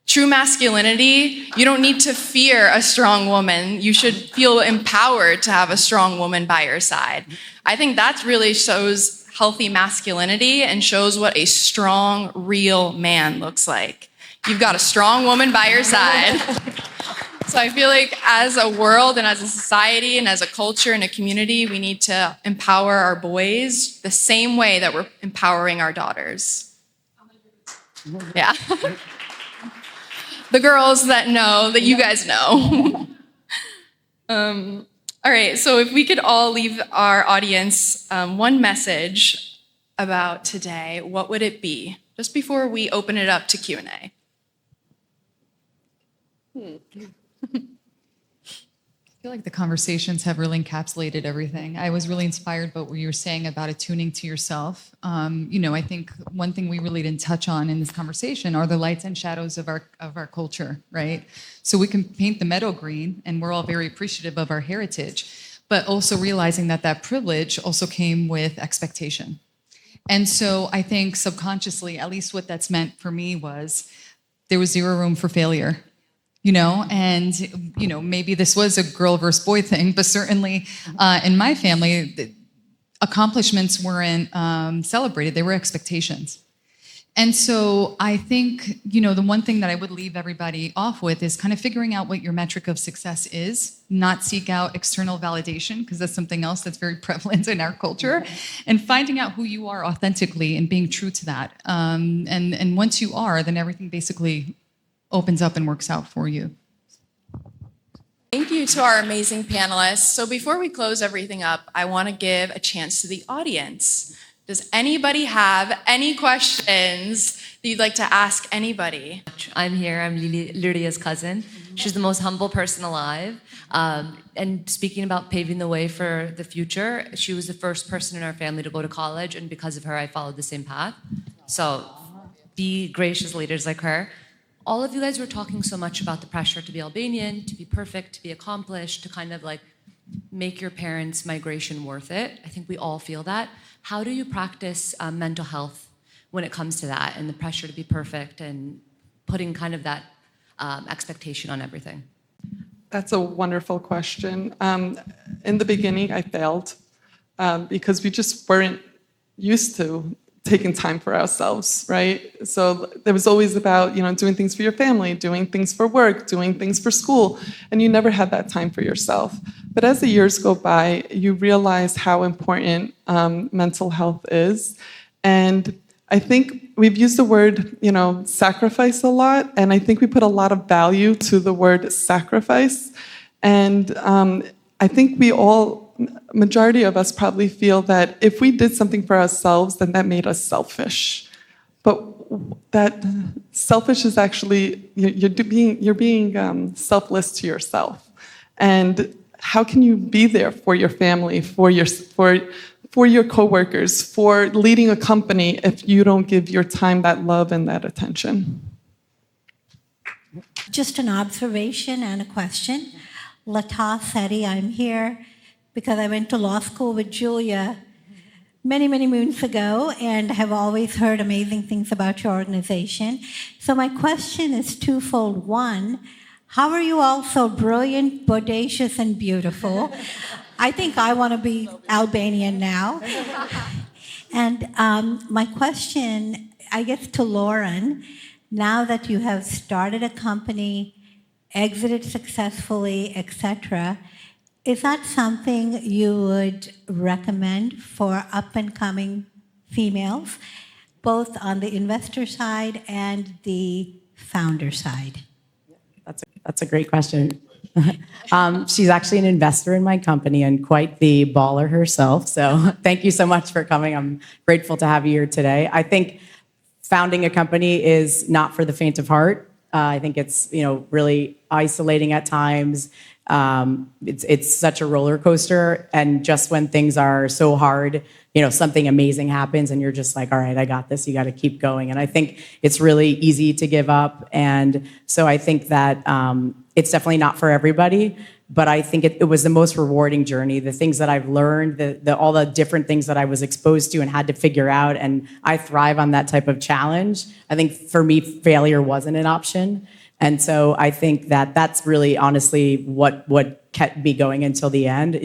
True masculinity, you don't need to fear a strong woman. You should feel empowered to have a strong woman by your side. I think that really shows healthy masculinity and shows what a strong, real man looks like. You've got a strong woman by your side. So I feel like as a world and as a society and as a culture and a community, we need to empower our boys the same way that we're empowering our daughters. Yeah. The girls that know, that you guys know. All right, so if we could all leave our audience one message about today, what would it be? Just before we open it up to Q&A.
I feel like the conversations have really encapsulated everything. I was really inspired by what you were saying about attuning to yourself. I think one thing we really didn't touch on in this conversation are the lights and shadows of our culture, right? So we can paint the meadow green, and we're all very appreciative of our heritage, but also realizing that privilege also came with expectation. And so I think subconsciously, at least what that's meant for me was there was zero room for failure. Maybe this was a girl versus boy thing, but certainly in my family, accomplishments weren't celebrated, they were expectations. And so I think, the one thing that I would leave everybody off with is kind of figuring out what your metric of success is, not seek out external validation, because that's something else that's very prevalent in our culture, and finding out who you are authentically and being true to that. And once you are, then everything basically opens up and works out for you.
Thank you to our amazing panelists. So before we close everything up, I want to give a chance to the audience. Does anybody have any questions that you'd like to ask anybody?
I'm here. I'm Lyria's cousin. She's the most humble person alive. And speaking about paving the way for the future, she was the first person in our family to go to college, and because of her, I followed the same path. So be gracious leaders like her. All of you guys were talking so much about the pressure to be Albanian, to be perfect, to be accomplished, to kind of like make your parents' migration worth it. I think we all feel that. How do you practice mental health when it comes to that and the pressure to be perfect and putting kind of that expectation on everything?
That's a wonderful question. In the beginning, I failed because we just weren't used to taking time for ourselves, right? So there was always about, doing things for your family, doing things for work, doing things for school, and you never had that time for yourself. But as the years go by, you realize how important mental health is. And I think we've used the word, sacrifice a lot, and I think we put a lot of value to the word sacrifice. And I think majority of us probably feel that if we did something for ourselves, then that made us selfish. But that selfish is actually, you're being selfless to yourself. And how can you be there for your family, for your coworkers, for leading a company if you don't give your time that love and that attention?
Just an observation and a question. Lata Sethi, I'm here because I went to law school with Julia many, many moons ago and have always heard amazing things about your organization. So my question is twofold. One, how are you all so brilliant, bodacious, and beautiful? I think I want to be Albanian now. And my question, I guess to Lauren, now that you have started a company, exited successfully, etc., is that something you would recommend for up-and-coming females, both on the investor side and the founder side?
That's a great question. She's actually an investor in my company and quite the baller herself. So thank you so much for coming. I'm grateful to have you here today. I think founding a company is not for the faint of heart. I think it's really isolating at times. It's such a roller coaster, and just when things are so hard, something amazing happens, and you're just like, all right, I got this. You got to keep going. And I think it's really easy to give up, and so I think that it's definitely not for everybody. But I think it was the most rewarding journey. The things that I've learned, all the different things that I was exposed to and had to figure out, and I thrive on that type of challenge. I think for me, failure wasn't an option. And so I think that that's really honestly what kept me going until the end.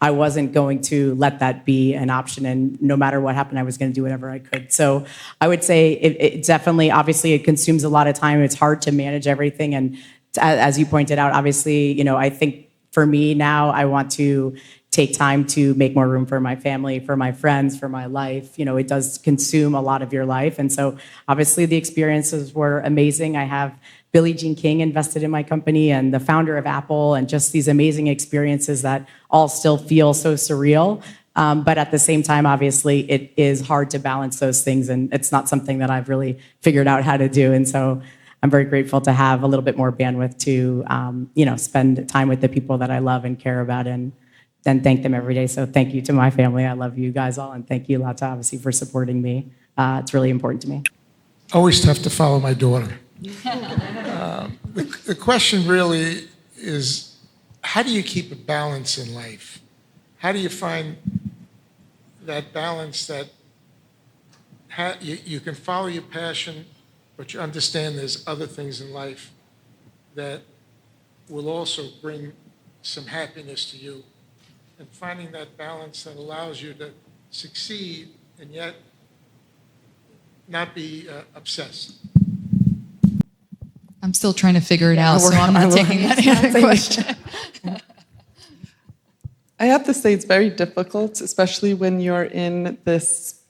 I wasn't going to let that be an option, and no matter what happened, I was going to do whatever I could. So I would say it definitely, obviously, it consumes a lot of time. It's hard to manage everything, and as you pointed out, obviously, I think for me now, I want to take time to make more room for my family, for my friends, for my life. It does consume a lot of your life, and so obviously the experiences were amazing. I have Billie Jean King invested in my company and the founder of Apple, and just these amazing experiences that all still feel so surreal. But at the same time, obviously, it is hard to balance those things, and it's not something that I've really figured out how to do. And so I'm very grateful to have a little bit more bandwidth to, spend time with the people that I love and care about, and then thank them every day. So thank you to my family. I love you guys all, and thank you, Lata, obviously, for supporting me. It's really important to me.
Always tough to follow my daughter. The question really is, how do you keep a balance in life? How do you find that balance that you can follow your passion, but you understand there's other things in life that will also bring some happiness to you, and finding that balance that allows you to succeed and yet not be obsessed?
I'm still trying to figure it out, so I'm not taking that question.
I have to say it's very difficult, especially when you're in this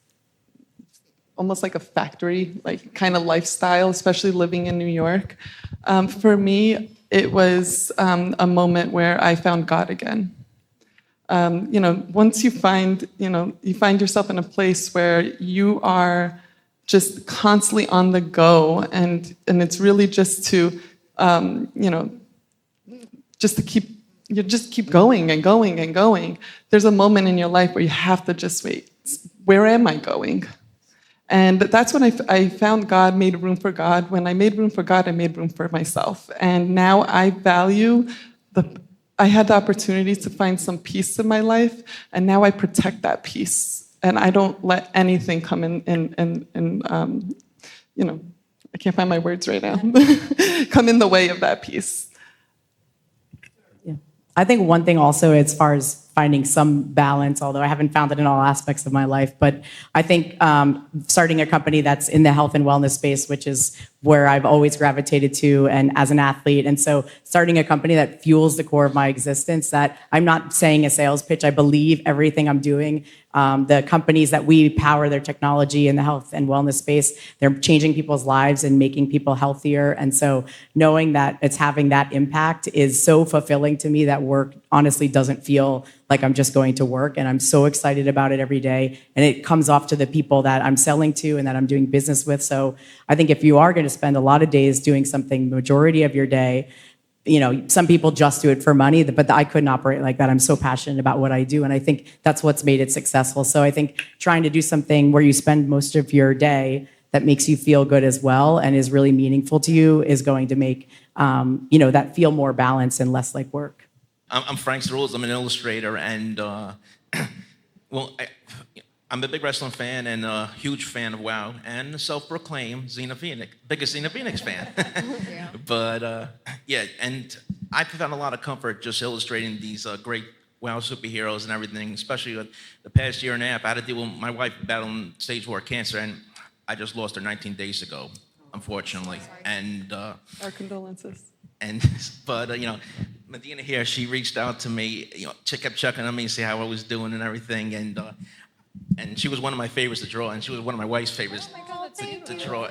almost like a factory, like kind of lifestyle, especially living in New York. For me, it was a moment where I found God again. Once you find yourself in a place where you are just constantly on the go, and it's really just to you know, just to keep going and going and going. There's a moment in your life where you have to just wait. Where am I going? And that's when I found God, made room for God. When I made room for God, I made room for myself. And now I value I had the opportunity to find some peace in my life, and now I protect that peace. And I don't let anything come in you know, I can't find my words right now, come in the way of that peace.
Yeah. I think one thing also, as far as finding some balance, although I haven't found it in all aspects of my life, but I think starting a company that's in the health and wellness space, which is where I've always gravitated to and as an athlete. And so starting a company that fuels the core of my existence, that I'm not saying a sales pitch, I believe everything I'm doing. The companies that we power their technology in the health and wellness space, they're changing people's lives and making people healthier. And so knowing that it's having that impact is so fulfilling to me that work honestly doesn't feel like I'm just going to work. And I'm so excited about it every day. And it comes off to the people that I'm selling to and that I'm doing business with. So I think if you are going to spend a lot of days doing something, majority of your day, you know, some people just do it for money, but I couldn't operate like that. I'm so passionate about what I do, and I think that's what's made it successful. So I think trying to do something where you spend most of your day that makes you feel good as well and is really meaningful to you is going to make, you know, that feel more balanced and less like work.
I'm Frank Rules. I'm an illustrator, and well, I'm a big wrestling fan and a huge fan of WoW, and a self-proclaimed biggest Xena Phoenix fan. Yeah. But yeah, and I found a lot of comfort just illustrating these great WoW superheroes and everything, especially the past year and a half. I had to deal with my wife battling stage 4 cancer, and I just lost her 19 days ago, unfortunately. And
our condolences.
But you know, Medina here, she reached out to me, you know, she kept checking on me and see how I was doing and everything, and she was one of my favorites to draw, and she was one of my wife's favorites to draw.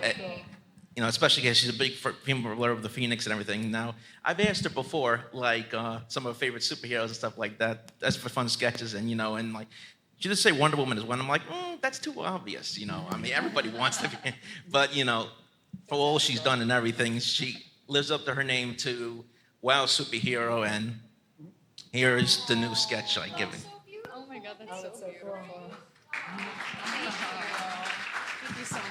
You know, especially because she's a big female of the Phoenix and everything. Now, I've asked her before, like some of her favorite superheroes and stuff like that. That's for fun sketches, and you know, and like she did say Wonder Woman is one. I'm like, that's too obvious. You know, I mean, everybody wants to be, but you know, for all she's done and everything, she lives up to her name to WoW superhero, and here's the new sketch I'm giving.
Oh my God, that's so beautiful. Thank you so much.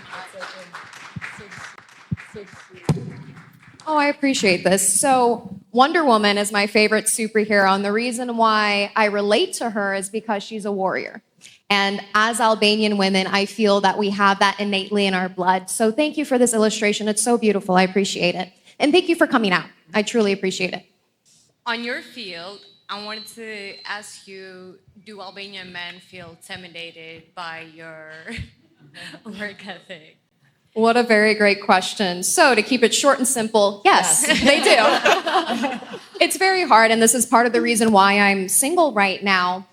Oh, I appreciate this. So Wonder Woman is my favorite superhero, and the reason why I relate to her is because she's a warrior. And as Albanian women, I feel that we have that innately in our blood. So thank you for this illustration. It's so beautiful. I appreciate it. And thank you for coming out. I truly appreciate it.
On your field, I wanted to ask you, do Albanian men feel intimidated by your work ethic?
What a very great question. So to keep it short and simple, yes. They do. It's very hard, and this is part of the reason why I'm single right now.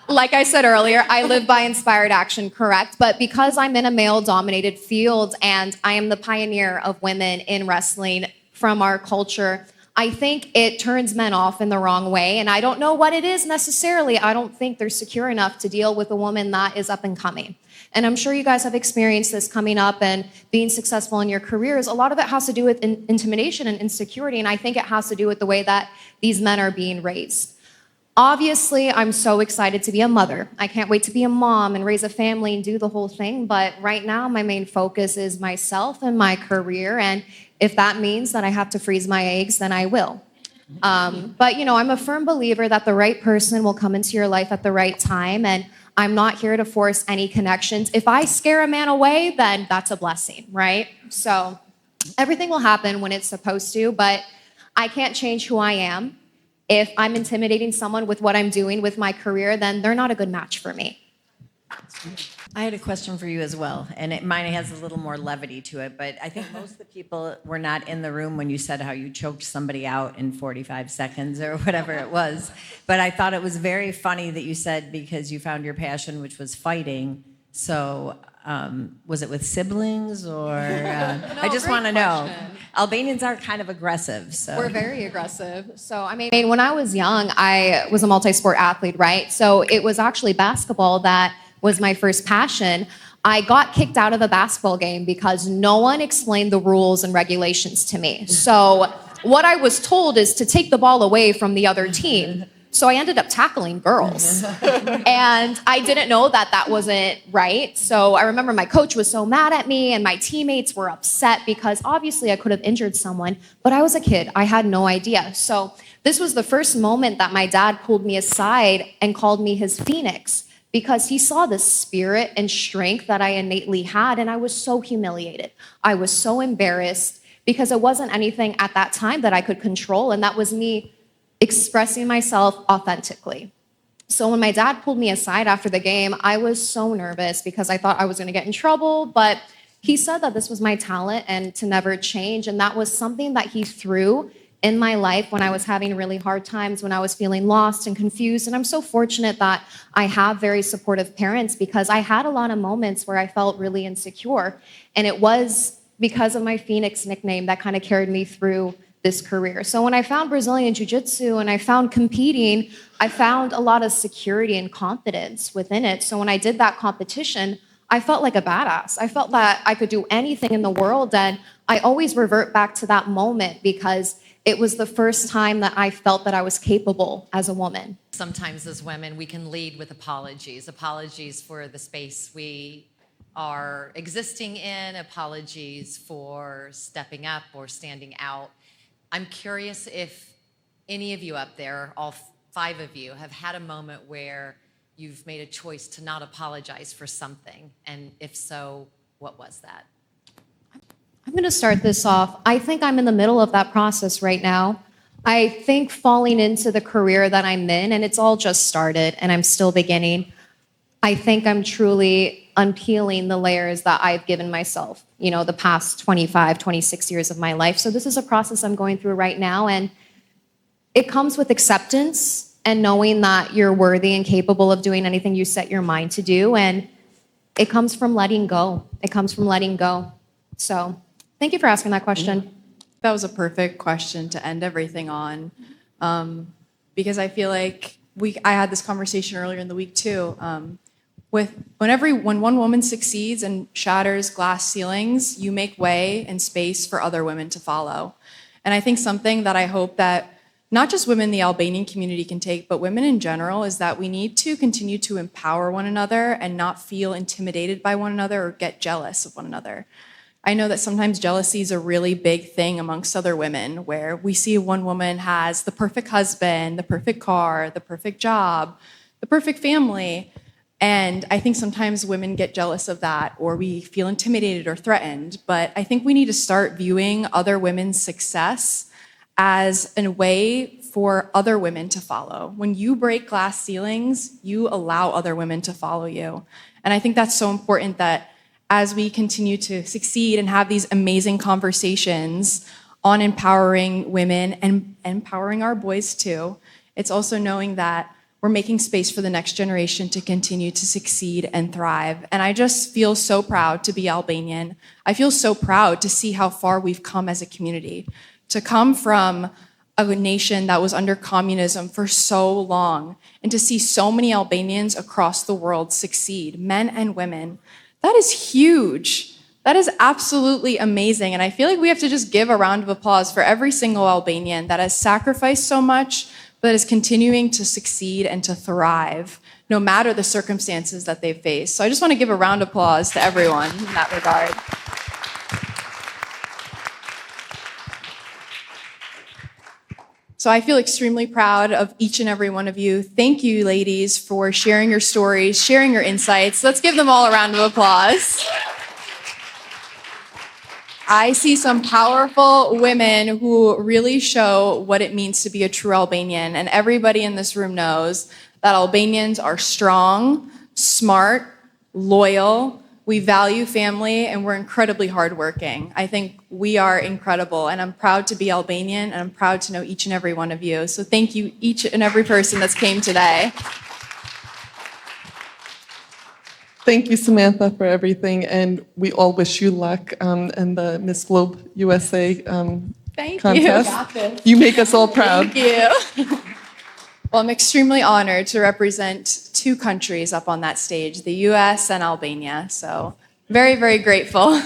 Like I said earlier, I live by inspired action, correct? But because I'm in a male-dominated field and I am the pioneer of women in wrestling from our culture, I think it turns men off in the wrong way. And I don't know what it is necessarily. I don't think they're secure enough to deal with a woman that is up and coming. And I'm sure you guys have experienced this coming up and being successful in your careers. A lot of it has to do with intimidation and insecurity. And I think it has to do with the way that these men are being raised. Obviously, I'm so excited to be a mother. I can't wait to be a mom and raise a family and do the whole thing. But right now, my main focus is myself and my career. And if that means that I have to freeze my eggs, then I will. But, you know, I'm a firm believer that the right person will come into your life at the right time. And I'm not here to force any connections. If I scare a man away, then that's a blessing, right? So everything will happen when it's supposed to. But I can't change who I am. If I'm intimidating someone with what I'm doing with my career, then they're not a good match for me.
I had a question for you as well, and mine has a little more levity to it, but I think most of the people were not in the room when you said how you choked somebody out in 45 seconds or whatever it was. But I thought it was very funny that you said because you found your passion, which was fighting. So was it with siblings or?
No,
I just
great
want to know.
question.
Albanians are kind of aggressive, so.
We're very aggressive. So, I mean, when I was young, I was a multi-sport athlete, right? So it was actually basketball that was my first passion. I got kicked out of a basketball game because no one explained the rules and regulations to me. So what I was told is to take the ball away from the other team. So I ended up tackling girls. And I didn't know that that wasn't right. So I remember my coach was so mad at me and my teammates were upset because obviously I could have injured someone, but I was a kid. I had no idea. So this was the first moment that my dad pulled me aside and called me his phoenix, because he saw the spirit and strength that I innately had, and I was so humiliated. I was so embarrassed because it wasn't anything at that time that I could control, and that was me expressing myself authentically. So when my dad pulled me aside after the game, I was so nervous because I thought I was gonna get in trouble, but he said that this was my talent and to never change, and that was something that he threw in my life when I was having really hard times, when I was feeling lost and confused. And I'm so fortunate that I have very supportive parents, because I had a lot of moments where I felt really insecure. And it was because of my Phoenix nickname that kind of carried me through this career. So when I found Brazilian Jiu-Jitsu and I found competing, I found a lot of security and confidence within it. So when I did that competition, I felt like a badass. I felt that I could do anything in the world. And I always revert back to that moment because it was the first time that I felt that I was capable as a woman.
Sometimes as women, we can lead with apologies. Apologies for the space we are existing in, apologies for stepping up or standing out. I'm curious if any of you up there, all 5 of you, have had a moment where you've made a choice to not apologize for something, and if so, what was that?
I'm going to start this off. I think I'm in the middle of that process right now. I think falling into the career that I'm in, and it's all just started and I'm still beginning, I think I'm truly unpeeling the layers that I've given myself, the past 25, 26 years of my life. So this is a process I'm going through right now, and it comes with acceptance and knowing that you're worthy and capable of doing anything you set your mind to do. And it comes from letting go. It comes from letting go. So thank you for asking that question.
That was a perfect question to end everything on, because I feel like I had this conversation earlier in the week too. When one woman succeeds and shatters glass ceilings, you make way and space for other women to follow. And I think something that I hope that not just women in the Albanian community can take, but women in general, is that we need to continue to empower one another and not feel intimidated by one another or get jealous of one another. I know that sometimes jealousy is a really big thing amongst other women, where we see one woman has the perfect husband, the perfect car, the perfect job, the perfect family. And I think sometimes women get jealous of that, or we feel intimidated or threatened. But I think we need to start viewing other women's success as a way for other women to follow. When you break glass ceilings, you allow other women to follow you. And I think that's so important, that as we continue to succeed and have these amazing conversations on empowering women and empowering our boys too, it's also knowing that we're making space for the next generation to continue to succeed and thrive. And I just feel so proud to be Albanian. I feel so proud to see how far we've come as a community, to come from a nation that was under communism for so long, and to see so many Albanians across the world succeed, men and women. That is huge. That is absolutely amazing. And I feel like we have to just give a round of applause for every single Albanian that has sacrificed so much, but is continuing to succeed and to thrive, no matter the circumstances that they've faced. So I just want to give a round of applause to everyone in that regard. So I feel extremely proud of each and every one of you. Thank you, ladies, for sharing your stories, sharing your insights. Let's give them all a round of applause. I see some powerful women who really show what it means to be a true Albanian. And everybody in this room knows that Albanians are strong, smart, loyal. We value family, and we're incredibly hardworking. I think we are incredible, and I'm proud to be Albanian, and I'm proud to know each and every one of you. So thank you, each and every person that's came today.
Thank you, Samantha, for everything, and we all wish you luck in the Miss Globe USA
Thank
contest.
you.
You make us all proud.
Thank you. Well, I'm extremely honored to represent two countries up on that stage, the US and Albania. So very, very grateful.